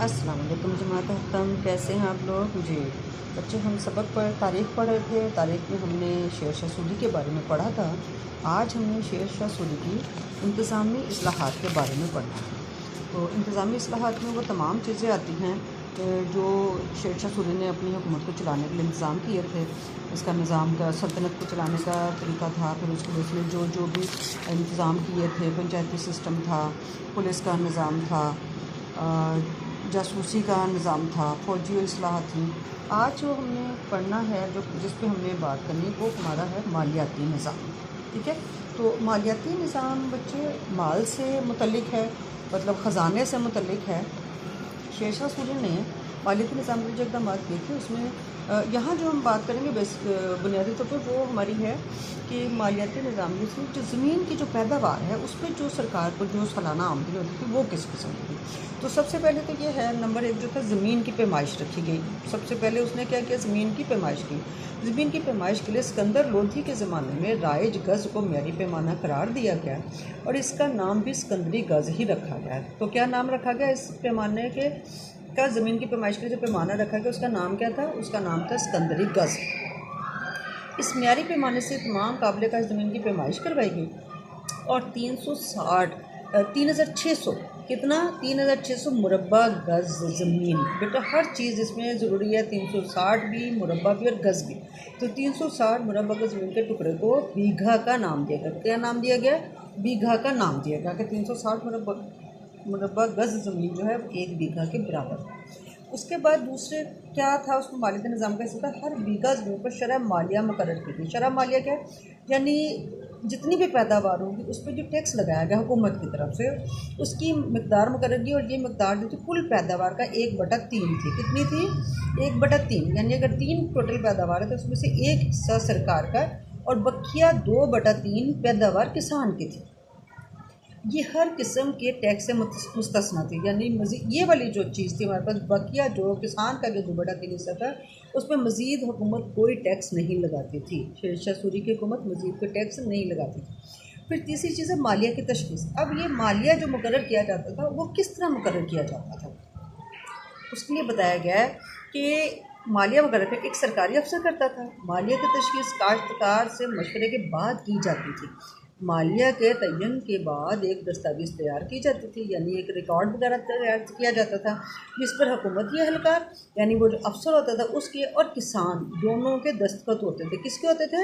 अस्सलाम वालेकुम जमात मोहतरम, कैसे हैं आप लोग जी। बच्चे हम सबक पर तारीख़ पढ़ रहे थे। तारीख़ में हमने शेर शाह सूरी के बारे में पढ़ा था। आज हमने शेर शाह सूरी की इंतज़ामी इस्लाहात के बारे में पढ़ना है। तो इंतज़ामी इस्लाहात में वो तमाम चीज़ें आती हैं जो शेर शाह सूरी ने अपनी हुकूमत को चलाने के लिए इंतज़ाम किए थे। इसका निज़ाम का सल्तनत को चलाने का तरीका था, फिर उसके लिए उसने जो भी इंतज़ाम किए थे, पंचायती सिस्टम था, पुलिस का निज़ाम था, जासूसी का निज़ाम था, फ़ौजी इस्लाहत थी। आज जो हमने पढ़ना है, जो जिस पे हमने बात करनी है, वो हमारा है मालियाती निज़ाम। ठीक है, तो मालियाती निज़ाम बच्चे माल से मुतल्लिक़ है, मतलब ख़जाने से मुतल्लिक़ है। शेर शाह सूरी ने मालियाती निज़ाम के जो इक़दामात किए थे उसमें यहाँ जो हम बात करेंगे बुनियादी तौर पर वो हमारी है कि मालियाती निज़ाम में से जो ज़मीन की जो पैदावार है उस पर जो सरकार को जो सालाना आमदनी होती थी वो किस किस्म की थी। तो सबसे पहले तो ये है, नंबर एक जो था ज़मीन की पैमाइश रखी गई। सबसे पहले उसने क्या किया, ज़मीन की पैमाइश की। ज़मीन की पैमाइश के लिए सिकंदर लोधी के ज़माने में राइज गज़ को म्यारी पैमाना करार दिया गया और इसका नाम भी सिकंदरी गज़ ही रखा गया। तो क्या नाम रखा गया इस पैमाने के का, ज़मीन की पैमाइश के लिए जो पैमाना रखा गया उसका नाम क्या था? उसका नाम था सिकंदरी गज़। इस म्यारी पैमाने से तमाम काबिल का ज़मीन की पैमाइश करवाई गई और 3,600 कितना 3,600 मुरब्बा गज़ ज़मीन। बेटा हर चीज़ इसमें ज़रूरी है, 360 भी, मुरब्बा भी और गज़ भी। तो 360 मुरब्बा गज़ ज़मीन के टुकड़े को बीघा का नाम दिया गया। क्या नाम दिया गया? बीघा का नाम दिया गया कि 360 मुरब्बा गज़ ज़मीन जो है 1 बीघा के बराबर। उसके बाद दूसरे क्या था, उसमें मालियाती निज़ाम का हिस्सा था, हर बीघा ज़मीन पर शरह मालिया मुकर्रर की थी। शरह मालिया क्या है? यानी जितनी भी पैदावार होगी उस पर जो टैक्स लगाया गया हुकूमत की तरफ से, उसकी मकदार मुकर्रर की, और ये मकदार जो थी कुल पैदावार का 1/3 थी। कितनी थी? 1/3। यानी अगर 3 टोटल पैदावार है तो उसमें से 1 हिस्सा सरकार का और बकिया 2/3 पैदावार किसान की थी। ये हर किस्म के टैक्स से मुस्तस्ना थी। यानी मज़ीद ये वाली जो चीज़ थी हमारे पास, बकिया जो किसान का जो 2/3 हिस्सा था, उस पर मज़ीद हुकूमत कोई टैक्स नहीं लगाती थी। शेर शाह सूरी की हुकूमत मज़ीद कोई टैक्स नहीं लगाती थी। फिर तीसरी चीज़ है मालिया की तशख़ीस। अब ये मालिया जो मुकर्रर किया जाता था वो किस तरह मुकर्रर किया जाता था, उसके लिए बताया गया है कि मालिया मुकर्रर एक सरकारी अफसर करता था। मालिया की तशख़ीस काश्तकार से मशवरे के बाद की जाती थी। मालिया के तयन के बाद एक दस्तावेज़ तैयार की जाती थी, यानी एक रिकॉर्ड वगैरह तैयार किया जाता था, जिस पर हुकूमती एहलकार यानी वो जो अफसर होता था उसके और किसान दोनों के दस्तखत होते थे। किसके होते थे?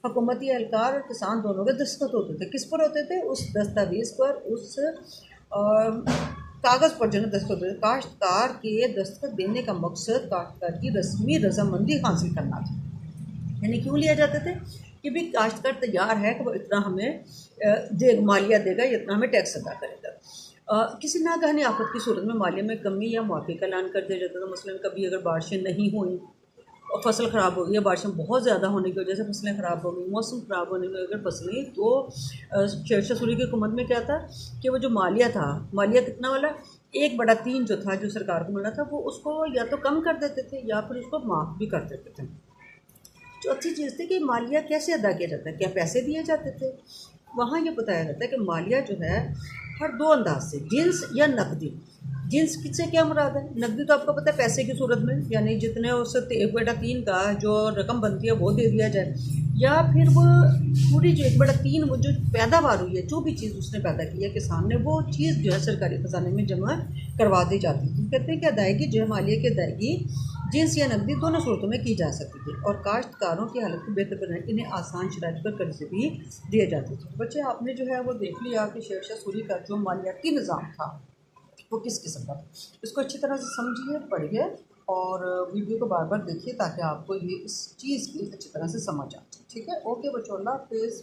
हुकूमती एहलकार और किसान दोनों के दस्तखत होते थे। किस पर होते थे? उस दस्तावेज़ पर, उस कागज़ पर जो दस्तखत होते थे। काश्तकार के दस्तखत देने का मकसद काश्तकार की रस्मी रजामंदी हासिल करना था। यानी क्यों लिया जाते थे कि भाई काश्तकार तैयार है कि वो इतना हमें मालिया देगा, इतना हमें टैक्स अदा करेगा। किसी नागहानी आफत की सूरत में मालिया में कमी या मुआफ़ी का ऐलान कर दिया जाता था। मसलन कभी अगर बारिशें नहीं हुई और फसल ख़राब हो गई, या बारिशें बहुत ज़्यादा होने की वजह से फसलें ख़राब हो गई, मौसम ख़राब होने की अगर फसलें, तो शेर शाह सूरी की हुकूमत में क्या था कि वो जो मालिया था, मालिया कितना वाला 1/3 जो था, जो सरकार को मिलना था, वो उसको या तो कम कर देते थे या फिर उसको माफ़ भी कर देते थे। चौथी चीज़ थी कि मालिया कैसे अदा किया जाता है, क्या पैसे दिए जाते थे? वहाँ ये बताया जाता है कि मालिया जो है हर 2 अंदाज से, जिन्स या नकदी। जिन्स किससे क्या मुराद है? नकदी तो आपको पता है पैसे की सूरत में, यानी जितने उस 1/3 का जो रकम बनती है वो दे दिया जाए, या फिर वो पूरी जो 1/3 वो जो पैदावार हुई है, जो भी चीज़ उसने पैदा की है किसान ने, वो चीज़ जो है सरकारी खजाने में जमा करवा दी जाती थी। कहते हैं कि अदायगी जो है मालिया की अदायगी जिन्स या नकदी दोनों सूरतों में की जा सकती थी और काश्तकारों की हालत को बेहतर बनाने के लिए आसान शराइत पर कर्जे भी दिए जाते थे। बच्चे आपने जो है वो देख लिया कि शेर शाह सूरी का जो मालियाती निज़ाम था वो किस किस्म का था। इसको अच्छी तरह से समझिए, पढ़िए और वीडियो को बार बार देखिए ताकि आपको ये इस चीज़ की अच्छी तरह से समझ आ जाए। ठीक है, ओके बच्चों, अल्लाह हाफ़िज़।